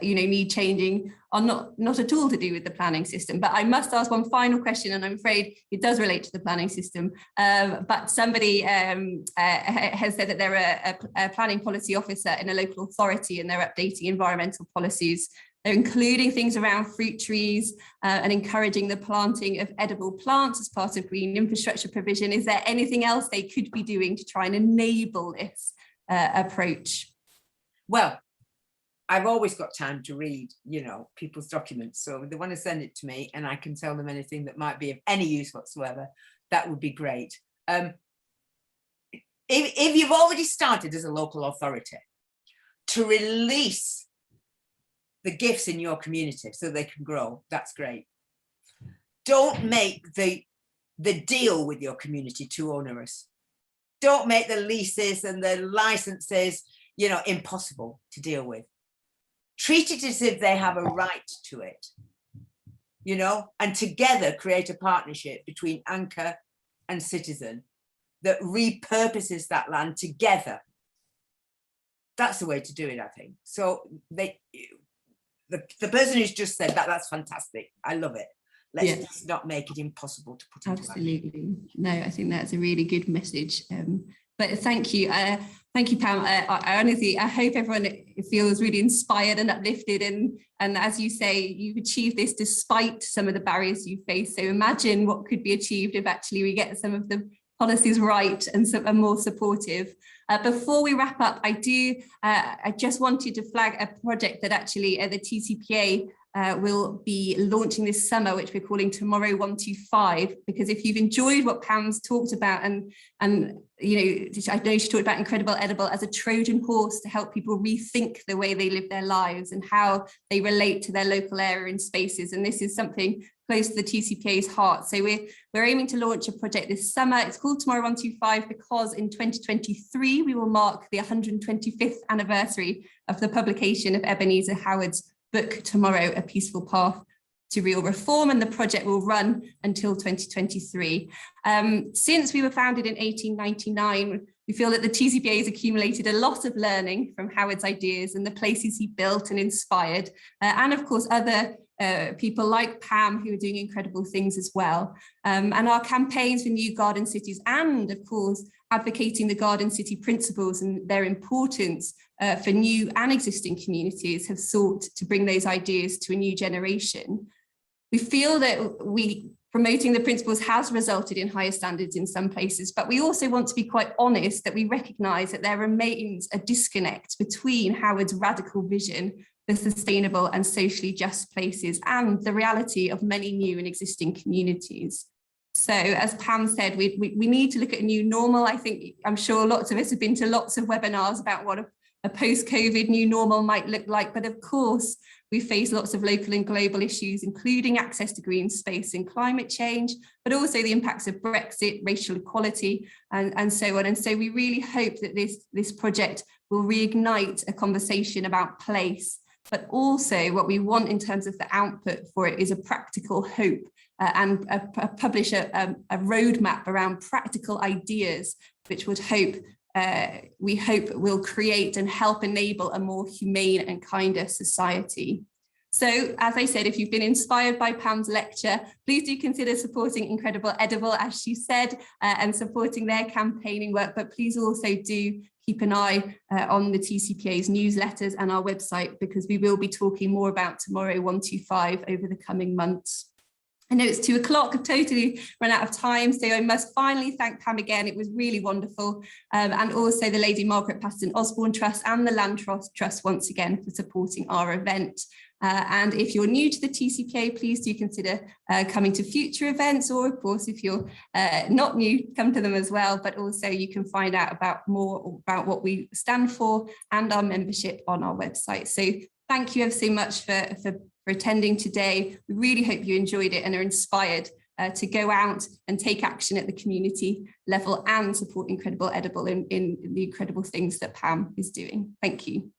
need changing are not at all to do with the planning system. But I must ask one final question, and I'm afraid it does relate to the planning system. But somebody has said that they're a planning policy officer in a local authority and they're updating environmental policies. They're including things around fruit trees and encouraging the planting of edible plants as part of green infrastructure provision. Is there anything else they could be doing to try and enable this approach? Well, I've always got time to read, people's documents. So if they want to send it to me and I can tell them anything that might be of any use whatsoever, that would be great. If you've already started as a local authority to release the gifts in your community so they can grow, that's great. Don't make the deal with your community too onerous. Don't make the leases and the licenses, impossible to deal with. Treat it as if they have a right to it, and together create a partnership between Anchor and Citizen that repurposes that land together. That's the way to do it, I think. So the person who's just said that, that's fantastic. I love it. Let's just not make it impossible to put into action. Absolutely. No, I think that's a really good message. But thank you. Thank you, Pam. I honestly, I hope everyone feels really inspired and uplifted. And as you say, you've achieved this despite some of the barriers you face. So imagine what could be achieved if actually we get some of the policies right and some are more supportive. Before we wrap up, I just wanted to flag a project that actually the TCPA will be launching this summer, which we're calling Tomorrow 125, because if you've enjoyed what Pam's talked about, and I know she talked about Incredible Edible as a Trojan horse to help people rethink the way they live their lives and how they relate to their local area and spaces. And this is something close to the TCPA's heart. So we're aiming to launch a project this summer. It's called Tomorrow 125 because in 2023, we will mark the 125th anniversary of the publication of Ebenezer Howard's book, Tomorrow, A Peaceful Path to Real Reform, and the project will run until 2023. Since we were founded in 1899, we feel that the TCPA has accumulated a lot of learning from Howard's ideas and the places he built and inspired, and of course other people like Pam who are doing incredible things as well. And our campaigns for new garden cities and of course advocating the garden city principles and their importance for new and existing communities have sought to bring those ideas to a new generation. We feel that promoting the principles has resulted in higher standards in some places, but we also want to be quite honest that we recognise that there remains a disconnect between Howard's radical vision for sustainable and socially just places and the reality of many new and existing communities. So as Pam said, we need to look at a new normal. I'm sure lots of us have been to lots of webinars about what a post-COVID new normal might look like, but of course, we face lots of local and global issues, including access to green space and climate change, but also the impacts of Brexit, racial equality, and so on. And so we really hope that this project will reignite a conversation about place, but also what we want in terms of the output for it is a practical hope and publish a roadmap around practical ideas, which we hope will create and help enable a more humane and kinder society. So, as I said, if you've been inspired by Pam's lecture, please do consider supporting Incredible Edible, as she said, and supporting their campaigning work. But please also do keep an eye on the TCPA's newsletters and our website, because we will be talking more about Tomorrow 125 over the coming months. I know it's 2 o'clock, I've totally run out of time, so I must finally thank Pam again. It was really wonderful. And also the Lady Margaret Paston Osborn Trust and the Land Trust once again for supporting our event. And if you're new to the TCPA, please do consider coming to future events, or of course, if you're not new, come to them as well. But also you can find out more about what we stand for and our membership on our website. So thank you ever so much for attending today. We really hope you enjoyed it and are inspired to go out and take action at the community level and support Incredible Edible in the incredible things that Pam is doing. Thank you.